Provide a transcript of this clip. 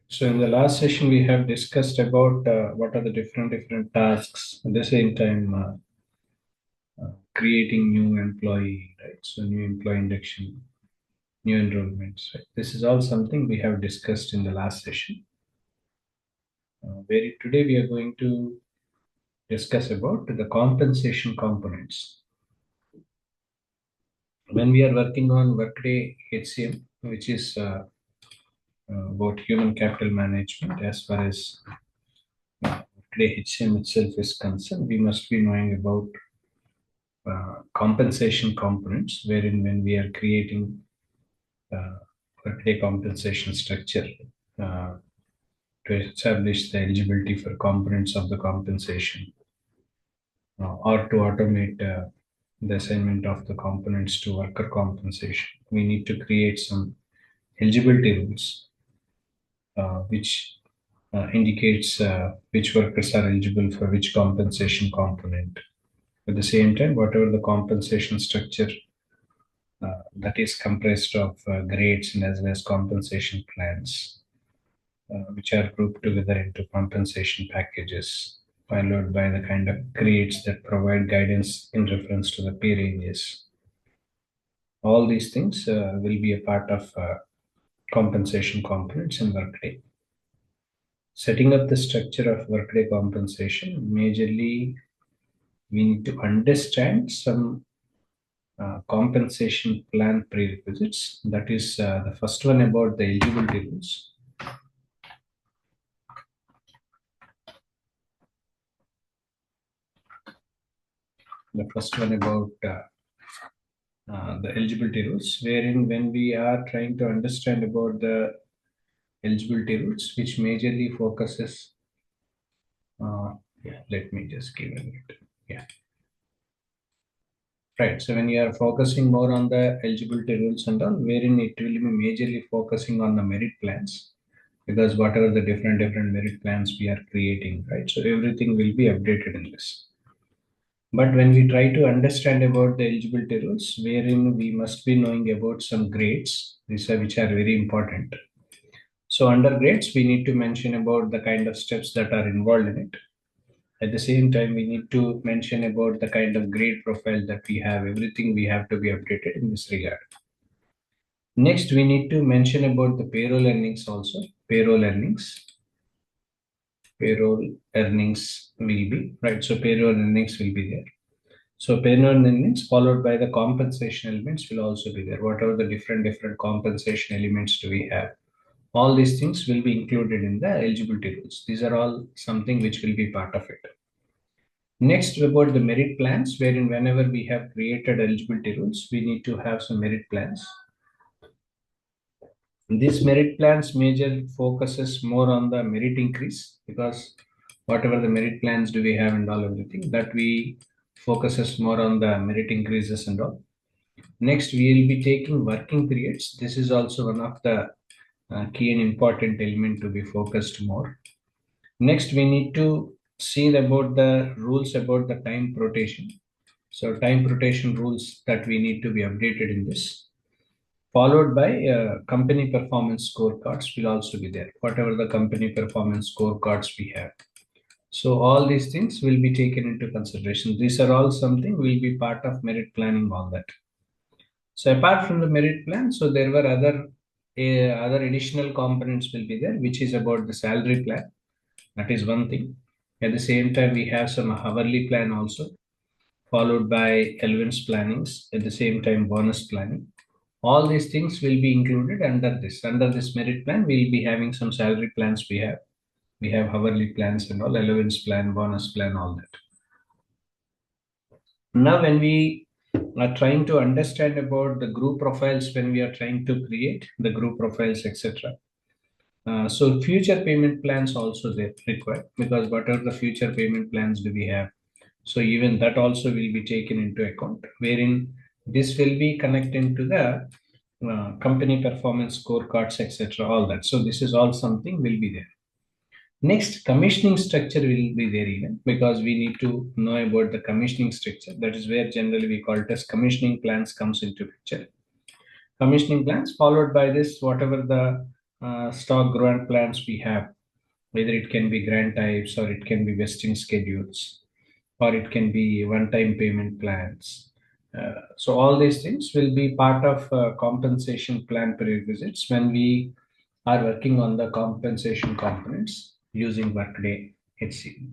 So in the last session, we have discussed about what are the different tasks. At the same time, creating new employee, right? So new employee induction, new enrollments, right? This is all something we have discussed in the last session. Where today we are going to discuss about the compensation components. When we are working on workday HCM, which is about human capital management, as far as workday HCM itself is concerned, we must be knowing about compensation components, wherein when we are creating uh, workday compensation structure uh, to establish the eligibility for components of the compensation or to automate the assignment of the components to worker compensation, we need to create some eligibility rules which indicates which workers are eligible for which compensation component. At the same time, whatever the compensation structure that is comprised of grades and as well as compensation plans, which are grouped together into compensation packages, followed by the kind of grades that provide guidance in reference to the pay ranges. All these things will be a part of compensation components in Workday. Setting up the structure of Workday compensation, majorly we need to understand some compensation plan prerequisites. That is the first one about the eligibility rules. The first one about the eligibility rules, wherein when we are trying to understand about the eligibility rules, which majorly focuses, yeah, let me just give a minute. Yeah, right. So when you are focusing more on the eligibility rules and all, wherein it will be majorly focusing on the merit plans, because whatever the different merit plans we are creating, right? So everything will be updated in this. But when we try to understand about the eligibility rules, wherein we must be knowing about some grades, these are which are very important. So under grades, we need to mention about the kind of steps that are involved in it. At the same time, we need to mention about the kind of grade profile that we have. Everything we have to be updated in this regard. Next, we need to mention about the payroll earnings also. Payroll earnings will be, right? So payroll earnings will be there. So payroll earnings followed by the compensation elements will also be there. Whatever the different compensation elements do we have, all these things will be included in the eligibility rules. These are all something which will be part of it. Next, about the merit plans, wherein whenever we have created eligibility rules, we need to have some merit plans. These merit plans major focuses more on the merit increase, because whatever the merit plans do we have and all everything that we focuses more on the merit increases and all. Next, we will be taking working periods. This is also one of the key and important element to be focused more. Next, we need to see about the rules about the time rotation. So time rotation rules that we need to be updated in this. Followed by company performance scorecards will also be there. Whatever the company performance scorecards we have. So all these things will be taken into consideration. These are all something will be part of merit planning, all that. So apart from the merit plan, so there were other additional components will be there, which is about the salary plan. That is one thing. At the same time, we have some hourly plan also, followed by allowance plannings. At the same time, bonus planning. All these things will be included under this. Under this merit plan, we'll be having some salary plans. We have hourly plans and all, allowance plan, bonus plan, all that. Now, when we are trying to understand about the group profiles, when we are trying to create the group profiles, etc. So future payment plans also they required, because what are the future payment plans do we have? So even that also will be taken into account, wherein this will be connected to the company performance scorecards, etc. All that. So this is all something will be there. Next, commissioning structure will be there even, because we need to know about the commissioning structure. That is where generally we call it as commissioning plans comes into picture. Commissioning plans followed by this, whatever the stock grant plans we have, whether it can be grant types or it can be vesting schedules or it can be one-time payment plans. So all these things will be part of compensation plan prerequisites when we are working on the compensation components using Workday HCM.